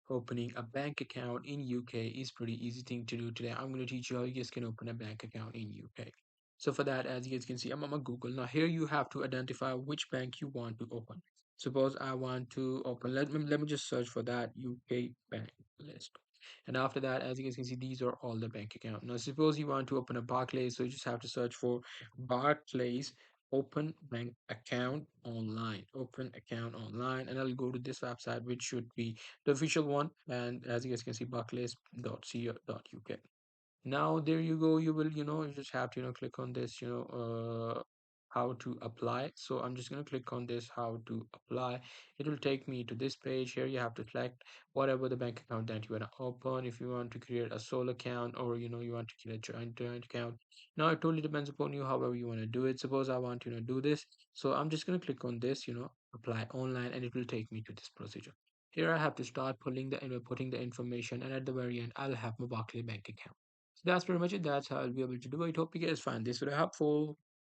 opening a bank account in UK is pretty easy thing to do today. I'm going to teach you how you guys can open a bank account in UK. So for that, as you guys can see, I'm on Google. Now here you have to identify which bank you want to open. Suppose I want to open, let me just search for that UK bank list. And after that, as you guys can see, these are all the bank account. Now suppose you want to open a Barclays, so you just have to search for Barclays open bank account online, open account online, and I'll go to this website, which should be the official one. And as you guys can see, barclays.co.uk. Now there you go. You will, you just have to, click on this, how to apply. So I'm just going to click on this, how to apply. It will take me to this page. Here you have to select whatever the bank account that you want to open. If you want to create a sole account, or you want to create a joint account. Now it totally depends upon you, however you want to do it. Suppose I want to, do this. So I'm just going to click on this, apply online, and it will take me to this procedure. Here I have to start putting the information, and at the very end I'll have my Barclays bank account. So that's pretty much it. That's how I'll be able to do it. Hope you guys find this very helpful.